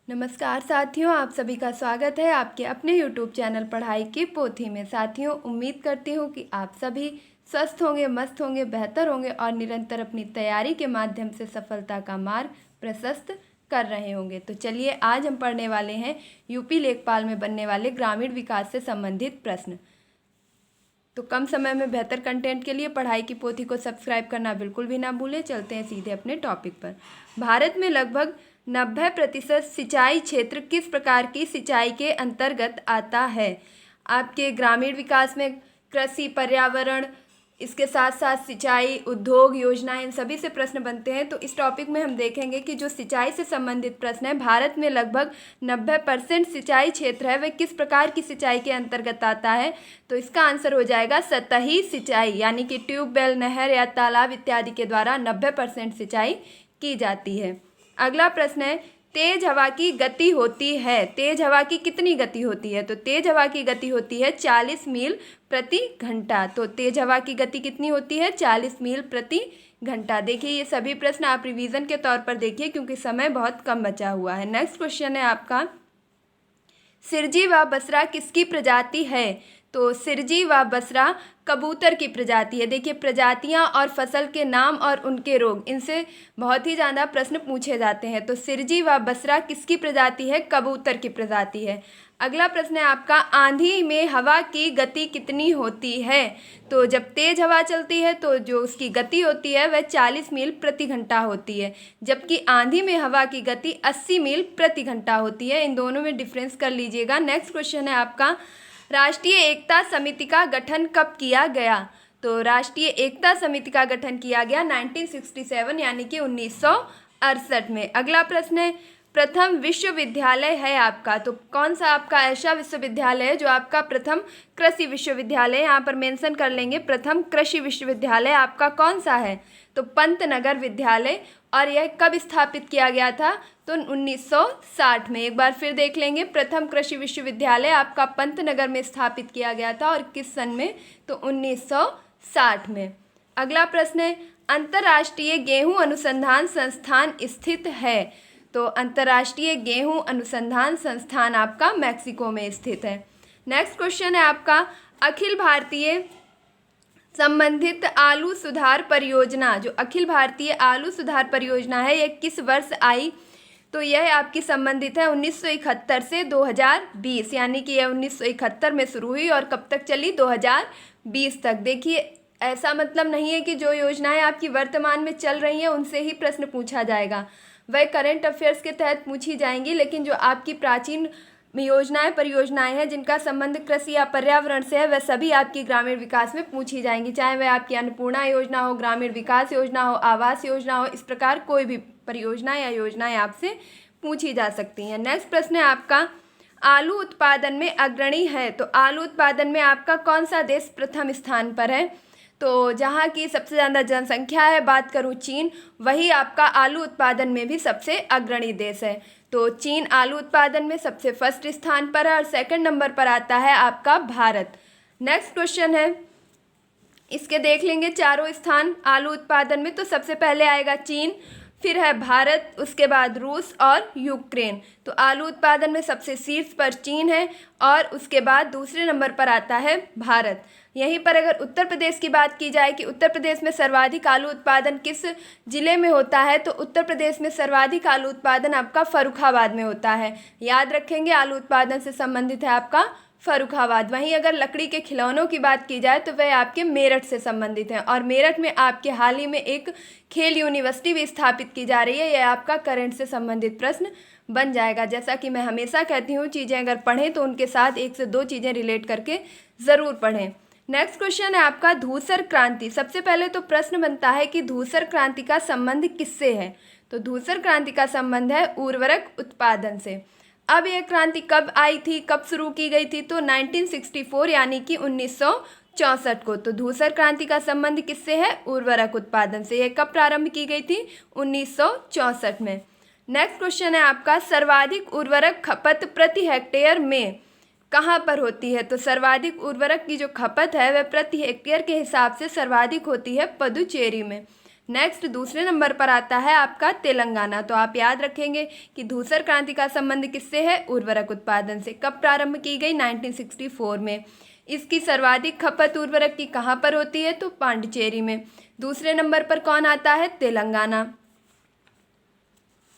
नमस्कार साथियों, आप सभी का स्वागत है आपके अपने YouTube चैनल पढ़ाई की पोथी में। साथियों, उम्मीद करती हूँ कि आप सभी स्वस्थ होंगे, मस्त होंगे, बेहतर होंगे और निरंतर अपनी तैयारी के माध्यम से सफलता का मार्ग प्रशस्त कर रहे होंगे। तो चलिए, आज हम पढ़ने वाले हैं यूपी लेखपाल में बनने वाले ग्रामीण विकास से संबंधित प्रश्न। तो कम समय में बेहतर कंटेंट के लिए पढ़ाई की पोथी को सब्सक्राइब करना बिल्कुल भी ना भूलें। चलते हैं सीधे अपने टॉपिक पर। भारत में लगभग 90% सिंचाई क्षेत्र किस प्रकार की सिंचाई के अंतर्गत आता है? आपके ग्रामीण विकास में कृषि, पर्यावरण, इसके साथ साथ सिंचाई, उद्योग योजना, इन सभी से प्रश्न बनते हैं। तो इस टॉपिक में हम देखेंगे कि जो सिंचाई से संबंधित प्रश्न है, भारत में लगभग 90% सिंचाई क्षेत्र है, वह किस प्रकार की सिंचाई के अंतर्गत आता है? तो इसका आंसर हो जाएगा सतही सिंचाई, यानी कि ट्यूबवेल, नहर या तालाब इत्यादि के द्वारा 90% सिंचाई की जाती है। अगला प्रश्न है, तेज हवा की गति होती है, तेज हवा की कितनी गति होती है? तो तेज हवा की गति होती है 40 मील प्रति घंटा। तो तेज हवा की गति कितनी होती है? 40 मील प्रति घंटा। देखिए, ये सभी प्रश्न आप रिवीजन के तौर पर देखिए क्योंकि समय बहुत कम बचा हुआ है। नेक्स्ट क्वेश्चन है आपका, सिरजी व बसरा किसकी प्रजाति है? तो सिरजी व बसरा कबूतर की प्रजाति है। देखिए, प्रजातियां और फसल के नाम और उनके रोग, इनसे बहुत ही ज़्यादा प्रश्न पूछे जाते हैं। तो सिरजी व बसरा किसकी प्रजाति है? कबूतर की प्रजाति है। अगला प्रश्न है आपका, आंधी में हवा की गति कितनी होती है? तो जब तेज हवा चलती है तो जो उसकी गति होती है वह 40 मील प्रति घंटा होती है, जबकि आंधी में हवा की गति 80 मील प्रति घंटा होती है। इन दोनों में डिफरेंस कर लीजिएगा। नेक्स्ट क्वेश्चन है आपका, राष्ट्रीय एकता समिति का गठन कब किया गया? तो राष्ट्रीय एकता समिति का गठन किया गया 1967 यानी कि 1968 में। अगला प्रश्न है, प्रथम विश्वविद्यालय है आपका, तो कौन सा आपका ऐसा विश्वविद्यालय है जो आपका प्रथम कृषि विश्वविद्यालय, यहाँ पर मेंशन कर लेंगे, प्रथम कृषि विश्वविद्यालय आपका कौन सा है? तो पंतनगर विद्यालय। और यह कब स्थापित किया गया था? तो 1960 में। एक बार फिर देख लेंगे, प्रथम कृषि विश्वविद्यालय आपका पंतनगर में स्थापित किया गया था और किस सन में? तो 1960 में। अगला प्रश्न है, अंतर्राष्ट्रीय गेहूं अनुसंधान संस्थान स्थित है? तो अंतर्राष्ट्रीय गेहूं अनुसंधान संस्थान आपका मैक्सिको में स्थित है। नेक्स्ट क्वेश्चन है आपका, अखिल भारतीय संबंधित आलू सुधार परियोजना, जो अखिल भारतीय आलू सुधार परियोजना है, यह किस वर्ष आई? तो यह आपकी संबंधित है 1971 से 2020, यानी कि यह 1971 में शुरू हुई और कब तक चली? 2020 तक। देखिए, ऐसा मतलब नहीं है कि जो योजनाएं आपकी वर्तमान में चल रही हैं उनसे ही प्रश्न पूछा जाएगा, वह करंट अफेयर्स के तहत पूछी जाएंगी, लेकिन जो आपकी प्राचीन योजनाएं, परियोजनाएं हैं जिनका संबंध कृषि या पर्यावरण से है, वह सभी आपकी ग्रामीण विकास में पूछी जाएंगी, चाहे वह आपकी अन्नपूर्णा योजना हो, ग्रामीण विकास योजना हो, आवास योजना हो, इस प्रकार कोई भी परियोजना या योजनाएं आपसे पूछी जा सकती हैं। नेक्स्ट प्रश्न है आपका, आलू उत्पादन में अग्रणी है, तो आलू उत्पादन में आपका कौन सा देश प्रथम स्थान पर है? तो जहाँ की सबसे ज़्यादा जनसंख्या है, बात करूँ चीन, वही आपका आलू उत्पादन में भी सबसे अग्रणी देश है। तो चीन आलू उत्पादन में सबसे फर्स्ट स्थान पर है और सेकंड नंबर पर आता है आपका भारत। नेक्स्ट क्वेश्चन है, इसके देख लेंगे चारों स्थान आलू उत्पादन में। तो सबसे पहले आएगा चीन, फिर है भारत, उसके बाद रूस और यूक्रेन। तो आलू उत्पादन में सबसे शीर्ष पर चीन है और उसके बाद दूसरे नंबर पर आता है भारत। यहीं पर अगर उत्तर प्रदेश की बात की जाए कि उत्तर प्रदेश में सर्वाधिक आलू उत्पादन किस जिले में होता है, तो उत्तर प्रदेश में सर्वाधिक आलू उत्पादन आपका फर्रुखाबाद में होता है। याद रखेंगे, आलू उत्पादन से संबंधित है आपका फर्रुखाबाद। वहीं अगर लकड़ी के खिलौनों की बात की जाए तो वह आपके मेरठ से संबंधित हैं और मेरठ में आपके हाल ही में एक खेल यूनिवर्सिटी भी स्थापित की जा रही है। यह आपका करंट से संबंधित प्रश्न बन जाएगा। जैसा कि मैं हमेशा कहती हूँ, चीज़ें अगर पढ़ें तो उनके साथ एक से दो चीज़ें रिलेट करके ज़रूर पढ़ें। नेक्स्ट क्वेश्चन है आपका, धूसर क्रांति। सबसे पहले तो प्रश्न बनता है कि धूसर क्रांति का संबंध किससे है? तो धूसर क्रांति का संबंध है उर्वरक उत्पादन से। अब यह क्रांति कब आई थी, कब शुरू की गई थी? तो 1964 यानी कि 1964 को। तो धूसर क्रांति का संबंध किससे है? उर्वरक उत्पादन से। यह कब प्रारंभ की गई थी? 1964 में। नेक्स्ट क्वेश्चन है आपका, सर्वाधिक उर्वरक खपत प्रति हेक्टेयर में कहाँ पर होती है? तो सर्वाधिक उर्वरक की जो खपत है वह प्रति हेक्टेयर के हिसाब से सर्वाधिक होती है पुदुचेरी में। नेक्स्ट दूसरे नंबर पर आता है आपका तेलंगाना। तो आप याद रखेंगे कि धूसर क्रांति का संबंध किससे है? उर्वरक उत्पादन से। कब प्रारंभ की गई? 1964 में। इसकी सर्वाधिक खपत उर्वरक की कहाँ पर होती है? तो पांडिचेरी में। दूसरे नंबर पर कौन आता है? तेलंगाना।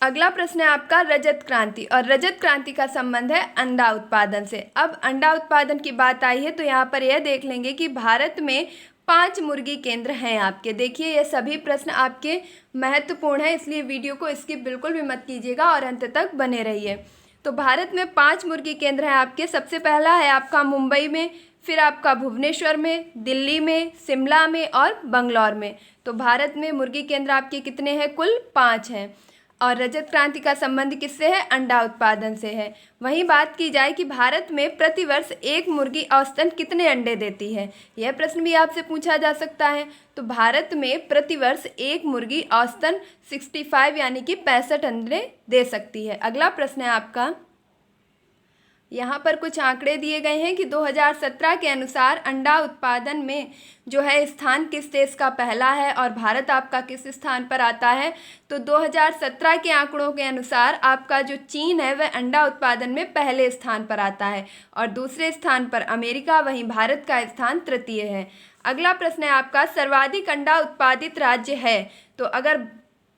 अगला प्रश्न है आपका रजत क्रांति, और रजत क्रांति का संबंध है अंडा उत्पादन से। अब अंडा उत्पादन की बात आई है तो यहाँ पर यह देख लेंगे कि भारत में 5 मुर्गी केंद्र हैं आपके। देखिए ये सभी प्रश्न आपके महत्वपूर्ण हैं, इसलिए वीडियो को स्किप बिल्कुल भी मत कीजिएगा और अंत तक बने रहिए। तो भारत में 5 मुर्गी केंद्र हैं आपके। सबसे पहला है आपका मुंबई में, फिर आपका भुवनेश्वर में, दिल्ली में, शिमला में और बंगलौर में। तो भारत में मुर्गी केंद्र आपके कितने हैं? कुल 5 हैं। और रजत क्रांति का संबंध किससे है? अंडा उत्पादन से है। वहीं बात की जाए कि भारत में प्रतिवर्ष एक मुर्गी औसतन कितने अंडे देती है, यह प्रश्न भी आपसे पूछा जा सकता है। तो भारत में प्रतिवर्ष एक मुर्गी औसतन 65 यानी कि 65 अंडे दे सकती है। अगला प्रश्न है आपका, यहाँ पर कुछ आंकड़े दिए गए हैं कि 2017 के अनुसार अंडा उत्पादन में जो है स्थान किस देश का पहला है और भारत आपका किस स्थान पर आता है। तो 2017 के आंकड़ों के अनुसार आपका जो चीन है वह अंडा उत्पादन में पहले स्थान पर आता है और दूसरे स्थान पर अमेरिका, वहीं भारत का स्थान तृतीय है। अगला प्रश्न है आपका, सर्वाधिक अंडा उत्पादित राज्य है। तो अगर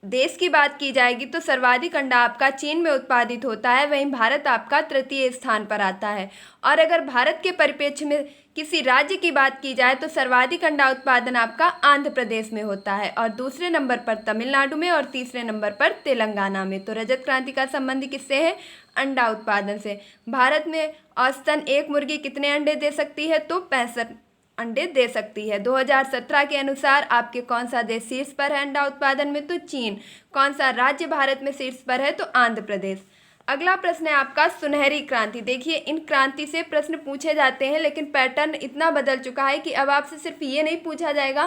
देश की बात की जाएगी तो सर्वाधिक अंडा आपका चीन में उत्पादित होता है, वहीं भारत आपका तृतीय स्थान पर आता है। और अगर भारत के परिप्रेक्ष्य में किसी राज्य की बात की जाए तो सर्वाधिक अंडा उत्पादन आपका आंध्र प्रदेश में होता है और दूसरे नंबर पर तमिलनाडु में और तीसरे नंबर पर तेलंगाना में। तो रजत क्रांति का संबंध किससे है? अंडा उत्पादन से। भारत में औसतन एक मुर्गी कितने अंडे दे सकती है? तो 65 अंडे दे सकती है। 2017 के अनुसार आपके कौन सा देश शीर्ष पर है अंडा उत्पादन में? तो चीन। कौन सा राज्य भारत में शीर्ष पर है? तो आंध्र प्रदेश। अगला प्रश्न है आपका सुनहरी क्रांति। देखिए इन क्रांति से प्रश्न पूछे जाते हैं, लेकिन पैटर्न इतना बदल चुका है कि अब आपसे सिर्फ ये नहीं पूछा जाएगा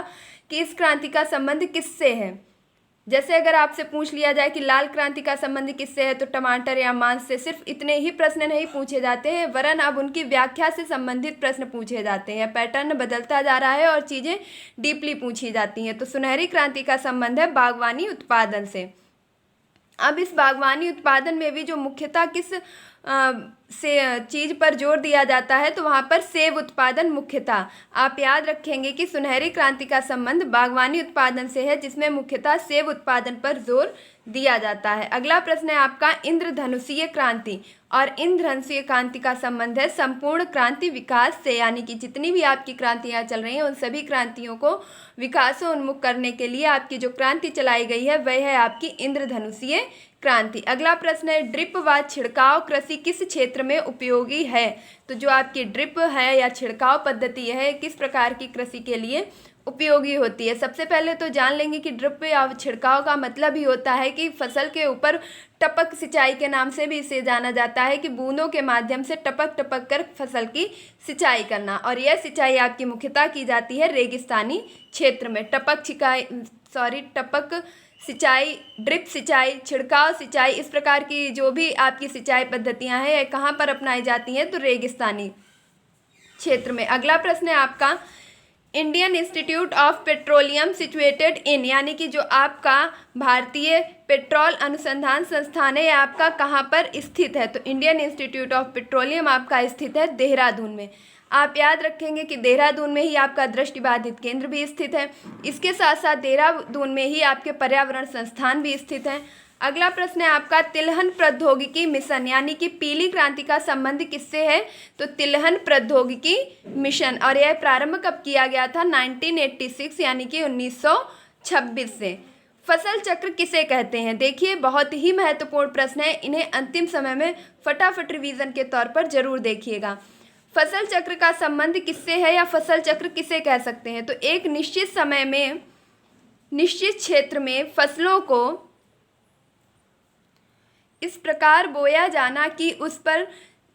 कि इस क्रांति का संबंध किससे है। जैसे अगर आपसे पूछ लिया जाए कि लाल क्रांति का संबंध किससे है, तो टमाटर या मांस से। सिर्फ इतने ही प्रश्न नहीं पूछे जाते हैं, वरन अब उनकी व्याख्या से संबंधित प्रश्न पूछे जाते हैं। पैटर्न बदलता जा रहा है और चीज़ें डीपली पूछी जाती हैं। तो सुनहरी क्रांति का संबंध है बागवानी उत्पादन से। अब इस बागवानी उत्पादन में भी जो मुख्यतः किस से चीज़ पर जोर दिया जाता है, तो वहाँ पर सेब उत्पादन मुख्यतः। आप याद रखेंगे कि सुनहरी क्रांति का संबंध बागवानी उत्पादन से है, जिसमें मुख्यतः सेब उत्पादन पर जोर दिया जाता है। अगला प्रश्न है आपका इंद्रधनुषीय क्रांति, और इंद्रधनुषीय क्रांति का संबंध है संपूर्ण क्रांति विकास से। यानी कि जितनी भी आपकी क्रांतियाँ चल रही हैं उन सभी क्रांतियों को विकासोन्मुख करने के लिए आपकी जो क्रांति चलाई गई है वह है आपकी इंद्रधनुषीय क्रांति। अगला प्रश्न है ड्रिप व छिड़काव कृषि किस क्षेत्र में उपयोगी है। तो जो आपकी ड्रिप है या छिड़काव पद्धति है किस प्रकार की कृषि के लिए उपयोगी होती है। सबसे पहले तो जान लेंगे कि ड्रिप या छिड़काव का मतलब ही होता है कि फसल के ऊपर टपक सिंचाई के नाम से भी इसे जाना जाता है, कि बूंदों के माध्यम से टपक टपक कर फसल की सिंचाई करना। और यह सिंचाई आपकी मुख्यतः की जाती है रेगिस्तानी क्षेत्र में। टपक सिंचाई, ड्रिप सिंचाई, छिड़काव सिंचाई, इस प्रकार की जो भी आपकी सिंचाई पद्धतियां हैं कहाँ पर अपनाई जाती हैं? तो रेगिस्तानी क्षेत्र में। अगला प्रश्न है आपका Indian institute of petroleum situated in, यानी कि जो आपका भारतीय पेट्रोल अनुसंधान संस्थान है आपका कहाँ पर स्थित है। तो इंडियन इंस्टीट्यूट ऑफ पेट्रोलियम आपका स्थित है देहरादून में। आप याद रखेंगे कि देहरादून में ही आपका दृष्टिबाधित केंद्र भी स्थित है। इसके साथ साथ देहरादून में ही आपके पर्यावरण संस्थान भी स्थित हैं। अगला प्रश्न है आपका तिलहन प्रौद्योगिकी मिशन, यानी कि पीली क्रांति का संबंध किससे है? तो तिलहन प्रौद्योगिकी मिशन। और यह प्रारंभ कब किया गया था? 1986 यानी कि 1926 से। फसल चक्र किसे कहते हैं? देखिए बहुत ही महत्वपूर्ण प्रश्न है, इन्हें अंतिम समय में फटाफट रिवीजन के तौर पर जरूर देखिएगा। फसल चक्र का संबंध किससे है या फसल चक्र किसे कह सकते हैं? तो एक निश्चित समय में निश्चित क्षेत्र में फसलों को इस प्रकार बोया जाना कि उस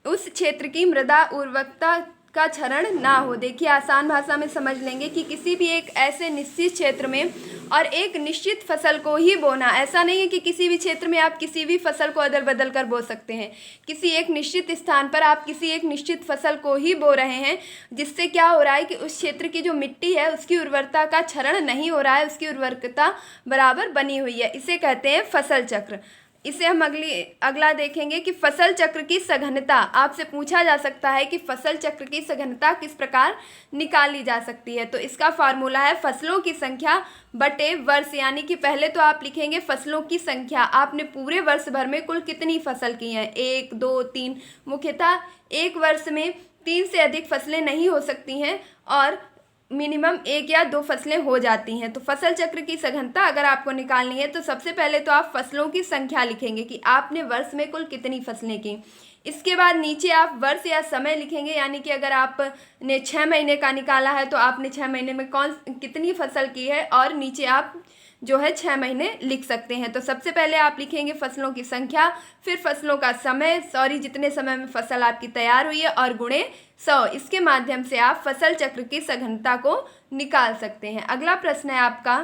क्षेत्र की मृदा उर्वरता का क्षरण ना हो। देखिए आसान भाषा में समझ लेंगे कि किसी भी एक ऐसे निश्चित क्षेत्र में और एक निश्चित फसल को ही बोना। ऐसा नहीं है कि किसी भी क्षेत्र में आप किसी भी फसल को अदल बदल कर बो सकते हैं। किसी एक निश्चित स्थान पर आप किसी एक निश्चित फसल को ही बो रहे हैं, जिससे क्या हो रहा है कि उस क्षेत्र की जो मिट्टी है उसकी उर्वरता का क्षरण नहीं हो रहा है, उसकी उर्वरकता बराबर बनी हुई है। इसे कहते हैं फसल चक्र। इसे हम अगला देखेंगे कि फसल चक्र की सघनता। आपसे पूछा जा सकता है कि फसल चक्र की सघनता किस प्रकार निकाली जा सकती है। तो इसका फार्मूला है फसलों की संख्या बटे वर्ष। यानी कि पहले तो आप लिखेंगे फसलों की संख्या, आपने पूरे वर्ष भर में कुल कितनी फसल की हैं, 1 2 3। मुख्यतः एक वर्ष में 3 से अधिक फसलें नहीं हो सकती हैं और मिनिमम 1 या 2 फसलें हो जाती हैं। तो फसल चक्र की सघनता अगर आपको निकालनी है तो सबसे पहले तो आप फसलों की संख्या लिखेंगे कि आपने वर्ष में कुल कितनी फसलें की। इसके बाद नीचे आप वर्ष या समय लिखेंगे, यानी कि अगर आपने 6 महीने का निकाला है तो आपने 6 महीने में कितनी फसल की है, और नीचे आप जो है 6 महीने लिख सकते हैं। तो सबसे पहले आप लिखेंगे फसलों की संख्या, फिर फसलों का समय, जितने समय में फसल आपकी तैयार हुई है, और गुणे 100। इसके माध्यम से आप फसल चक्र की सघनता को निकाल सकते हैं। अगला प्रश्न है आपका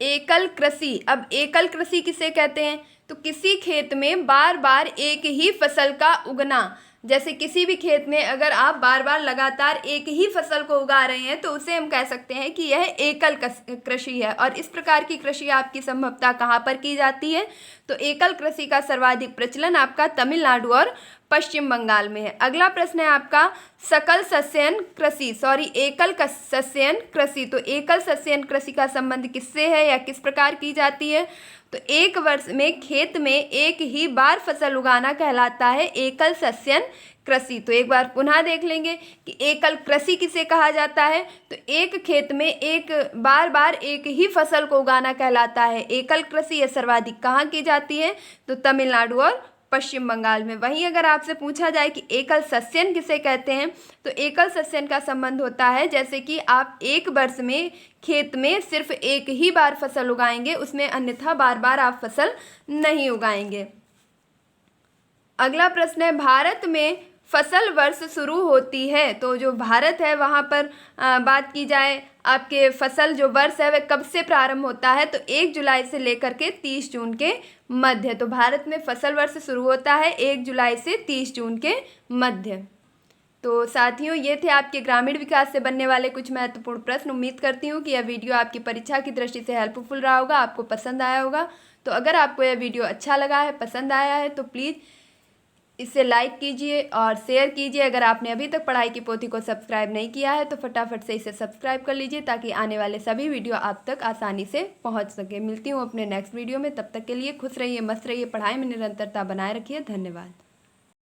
एकल कृषि। अब एकल कृषि किसे कहते हैं? तो किसी खेत में बार बार एक ही फसल का उगना। जैसे किसी भी खेत में अगर आप बार बार लगातार एक ही फसल को उगा रहे हैं तो उसे हम कह सकते हैं कि यह एकल कृषि है। और इस प्रकार की कृषि आपकी संभवतः कहाँ पर की जाती है? तो एकल कृषि का सर्वाधिक प्रचलन आपका तमिलनाडु और पश्चिम बंगाल में है। अगला प्रश्न है आपका सकल सस्यन कृषि, एकल सस्यन कृषि। तो एकल सस्यन कृषि का संबंध किससे है या किस प्रकार की जाती है? तो एक वर्ष में खेत में एक ही बार फसल उगाना कहलाता है एकल सस्यन कृषि। तो एक बार पुनः देख लेंगे कि एकल कृषि किसे कहा जाता है। तो एक खेत में एक बार एक ही फसल को उगाना कहलाता है एकल कृषि। यह सर्वाधिक कहाँ की जाती है? तो तमिलनाडु और पश्चिम बंगाल में। वहीं अगर आपसे पूछा जाए कि एकल सस्यन किसे कहते हैं, तो एकल सस्यन का संबंध होता है जैसे कि आप एक वर्ष में खेत में सिर्फ एक ही बार फसल उगाएंगे, उसमें अन्यथा बार बार आप फसल नहीं उगाएंगे। अगला प्रश्न है भारत में फसल वर्ष शुरू होती है। तो जो भारत है वहाँ पर बात की जाए आपके फसल जो वर्ष है वह कब से प्रारंभ होता है? तो 1 जुलाई से लेकर के 30 जून के मध्य। तो भारत में फसल वर्ष शुरू होता है 1 जुलाई से 30 जून के मध्य। तो साथियों ये थे आपके ग्रामीण विकास से बनने वाले कुछ महत्वपूर्ण प्रश्न। उम्मीद करती हूँ कि यह वीडियो आपकी परीक्षा की दृष्टि से हेल्पफुल रहा होगा, आपको पसंद आया होगा। तो अगर आपको यह वीडियो अच्छा लगा है, पसंद आया है, तो प्लीज़ इसे लाइक कीजिए और शेयर कीजिए। अगर आपने अभी तक पढ़ाई की पोथी को सब्सक्राइब नहीं किया है तो फटाफट से इसे सब्सक्राइब कर लीजिए ताकि आने वाले सभी वीडियो आप तक आसानी से पहुंच सके। मिलती हूँ अपने नेक्स्ट वीडियो में, तब तक के लिए खुश रहिए, मस्त रहिए, पढ़ाई में निरंतरता बनाए रखिए। धन्यवाद।